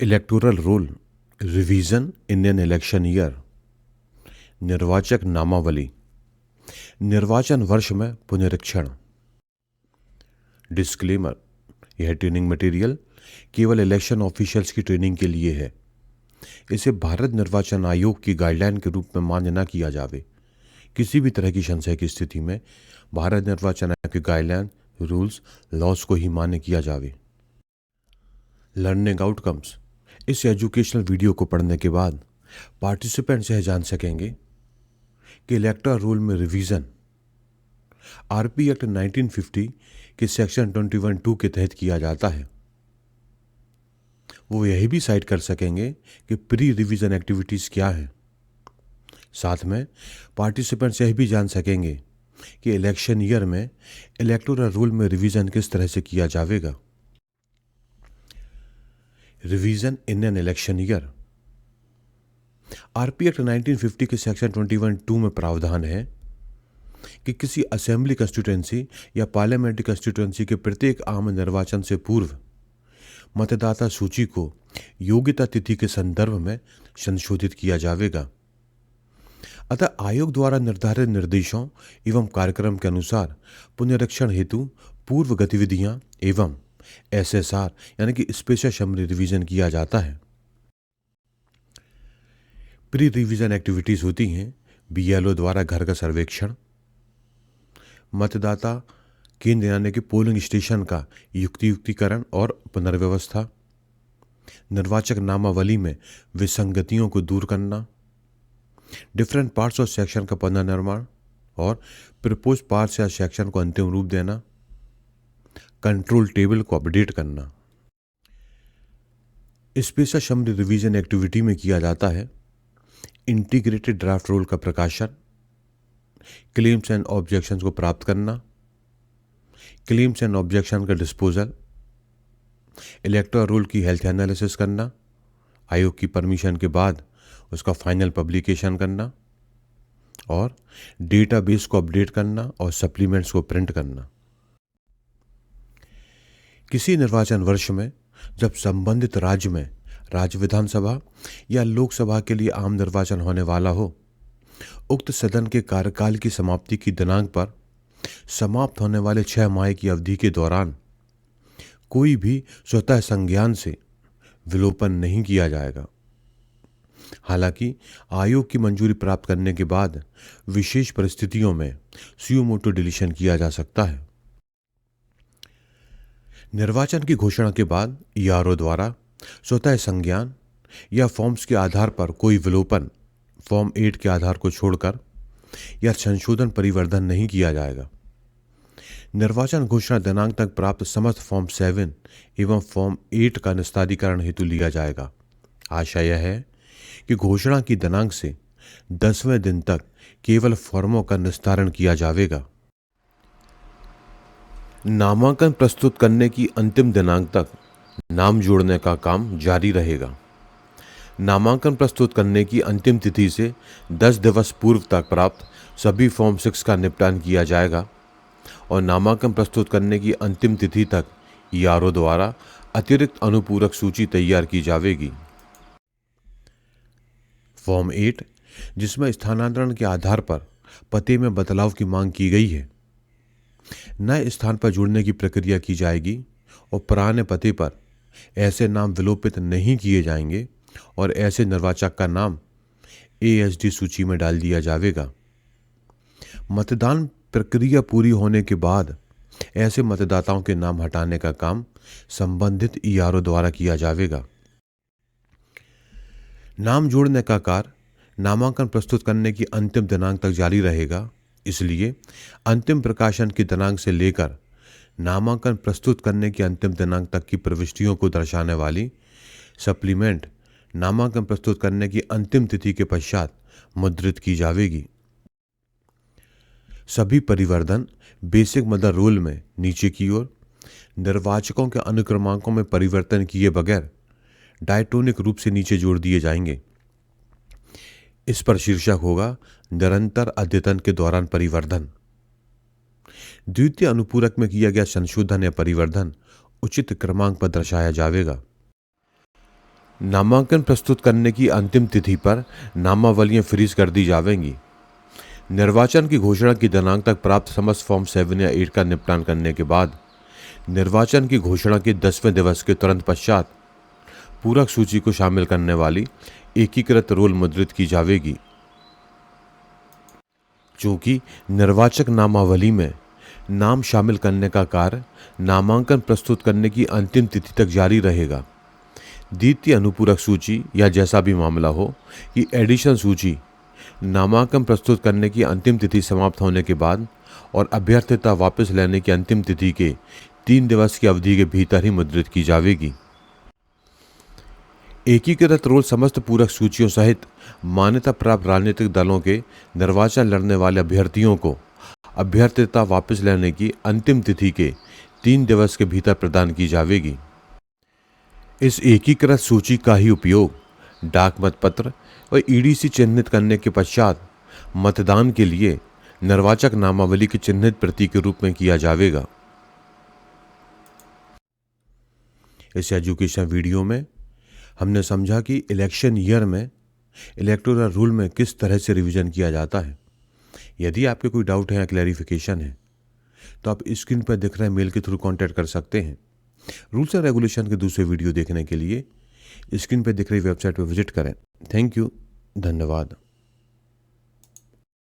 Electoral roll revision in an election year. निर्वाचक नामावली। निर्वाचन वर्ष में पुनरीक्षण। डिस्क्लेमर, यह ट्रेनिंग मटेरियल केवल इलेक्शन ऑफिशियल्स की ट्रेनिंग के लिए है। इसे भारत निर्वाचन आयोग की गाइडलाइन के रूप में मान्य न किया जावे। किसी भी तरह की संशय की स्थिति में भारत निर्वाचन आयोग की गाइडलाइन, रूल्स, लॉज को ही मान्य किया जावे। Learning outcomes. इस एजुकेशनल वीडियो को पढ़ने के बाद पार्टिसिपेंट्स यह जान सकेंगे कि इलेक्टोरल रोल में रिवीजन आरपी एक्ट 1950 के सेक्शन 21(2) के तहत किया जाता है। वो यही भी साइट कर सकेंगे कि प्री रिवीजन एक्टिविटीज क्या है। साथ में पार्टिसिपेंट्स यह भी जान सकेंगे कि इलेक्शन ईयर में इलेक्टोरल रोल में रिवीजन किस तरह से किया जाएगा। Revision in an election year. RP act 1950 के सेक्शन 21(2) में प्रावधान है कि किसी असेंबली कंस्टिट्यूएंसी या पार्लियामेंट्री कंस्टिट्यूएंसी के प्रत्येक आम निर्वाचन से पूर्व मतदाता सूची को योग्यता तिथि के संदर्भ में संशोधित किया जाएगा। अतः आयोग द्वारा निर्धारित निर्देशों एवं कार्यक्रम के अनुसार पुनरीक्षण हेतु पूर्व गतिविधियां एवं एसएसआर यानी कि स्पेशल समरी रिवीजन किया जाता है। प्री रिवीजन एक्टिविटीज होती हैं बीएलओ द्वारा घर का सर्वेक्षण, मतदाता केंद्र यानी कि पोलिंग स्टेशन का युक्तिकरण और पुनर्व्यवस्था, निर्वाचक नामावली में विसंगतियों को दूर करना, डिफरेंट पार्ट्स और सेक्शन का पुनर्निर्माण और प्रपोज पार्ट्स या सेक्शन को अंतिम रूप देना, कंट्रोल टेबल को अपडेट करना। स्पेशल समरी रिवीजन एक्टिविटी में किया जाता है इंटीग्रेटेड ड्राफ्ट रोल का प्रकाशन, क्लेम्स एंड ऑब्जेक्शंस को प्राप्त करना, क्लेम्स एंड ऑब्जेक्शन का डिस्पोजल, इलेक्टोरल रोल की हेल्थ एनालिसिस करना, आयोग की परमिशन के बाद उसका फाइनल पब्लिकेशन करना और डेटाबेस को अपडेट करना और सप्लीमेंट्स को प्रिंट करना। किसी निर्वाचन वर्ष में जब संबंधित राज्य में राज्य विधानसभा या लोकसभा के लिए आम निर्वाचन होने वाला हो, उक्त सदन के कार्यकाल की समाप्ति की दिनांक पर समाप्त होने वाले 6 माह की अवधि के दौरान कोई भी स्वतः संज्ञान से विलोपन नहीं किया जाएगा। हालांकि आयोग की मंजूरी प्राप्त करने के बाद विशेष परिस्थितियों में सुयो मोटो डिलीशन किया जा सकता है। निर्वाचन की घोषणा के बाद ईआरओ द्वारा स्वतः संज्ञान या फॉर्म्स के आधार पर कोई विलोपन फॉर्म 8 के आधार को छोड़कर या संशोधन परिवर्धन नहीं किया जाएगा। निर्वाचन घोषणा दिनांक तक प्राप्त समस्त फॉर्म 7 एवं फॉर्म 8 का निस्तारीकरण हेतु लिया जाएगा। आशा यह है कि घोषणा की दिनांक से 10वें दिन तक केवल फॉर्मों का निस्तारण किया जाएगा। नामांकन प्रस्तुत करने की अंतिम दिनांक तक नाम जोड़ने का काम जारी रहेगा। नामांकन प्रस्तुत करने की अंतिम तिथि से 10 दिवस पूर्व तक प्राप्त सभी फॉर्म 6 का निपटान किया जाएगा और नामांकन प्रस्तुत करने की अंतिम तिथि तक ईआरओ द्वारा अतिरिक्त अनुपूरक सूची तैयार की जाएगी। फॉर्म 8, जिसमें स्थानांतरण के आधार पर पते में बदलाव की मांग की गई है, नए स्थान पर जुड़ने की प्रक्रिया की जाएगी और पुराने पते पर ऐसे नाम विलोपित नहीं किए जाएंगे और ऐसे निर्वाचक का नाम एएसडी सूची में डाल दिया जाएगा। मतदान प्रक्रिया पूरी होने के बाद ऐसे मतदाताओं के नाम हटाने का काम संबंधित ईआरओ द्वारा किया जाएगा। नाम जोड़ने का कार्य नामांकन प्रस्तुत करने की अंतिम दिनांक तक जारी रहेगा। इसलिए अंतिम प्रकाशन की दिनांक से लेकर नामांकन प्रस्तुत करने की अंतिम दिनांक तक की प्रविष्टियों को दर्शाने वाली सप्लीमेंट नामांकन प्रस्तुत करने की अंतिम तिथि के पश्चात मुद्रित की जाएगी। सभी परिवर्धन बेसिक मदर रोल में नीचे की ओर निर्वाचकों के अनुक्रमांकों में परिवर्तन किए बगैर डायटोनिक रूप से नीचे जोड़ दिए जाएंगे। इस पर शीर्षक होगा निरंतर अद्यतन के दौरान परिवर्धन। द्वितीय अनुपूरक में किया गया संशोधन या परिवर्धन उचित क्रमांक पर दर्शाया जाएगा। नामांकन प्रस्तुत करने की अंतिम तिथि पर नामावलियां फ्रीज कर दी जाएंगी। निर्वाचन की घोषणा की दिनांक तक प्राप्त समस्त फॉर्म 7 या 8 का निपटान करने के बाद निर्वाचन की घोषणा के 10वें दिवस के तुरंत पश्चात पूरक सूची को शामिल करने वाली एकीकृत रोल मुद्रित की जाएगी। चूंकि निर्वाचक नामावली में नाम शामिल करने का कार्य नामांकन प्रस्तुत करने की अंतिम तिथि तक जारी रहेगा, द्वितीय अनुपूरक सूची या जैसा भी मामला हो कि एडिशन सूची नामांकन प्रस्तुत करने की अंतिम तिथि समाप्त होने के बाद और अभ्यर्थिता वापस लेने की अंतिम तिथि के 3 दिवस की अवधि के भीतर ही मुद्रित की जाएगी। एकीकृत रोल समस्त पूरक सूचियों सहित मान्यता प्राप्त राजनीतिक दलों के निर्वाचन लड़ने वाले अभ्यर्थियों को अभ्यर्थिता वापस लेने की अंतिम तिथि के 3 दिवस के भीतर प्रदान की जाएगी। इस एकीकृत सूची का ही उपयोग डाक मतपत्र और ईडीसी चिन्हित करने के पश्चात मतदान के लिए निर्वाचक नामावली की चिन्हित प्रति के रूप में किया जाएगा। इस एजुकेशन वीडियो में हमने समझा कि इलेक्शन ईयर में इलेक्टोरल रूल में किस तरह से रिवीजन किया जाता है। यदि आपके कोई डाउट है या क्लैरिफिकेशन है तो आप स्क्रीन पर दिख रहे मेल के थ्रू कांटेक्ट कर सकते हैं। रूल्स एंड रेगुलेशन के दूसरे वीडियो देखने के लिए स्क्रीन पर दिख रही वेबसाइट पर विजिट करें। थैंक यू, धन्यवाद।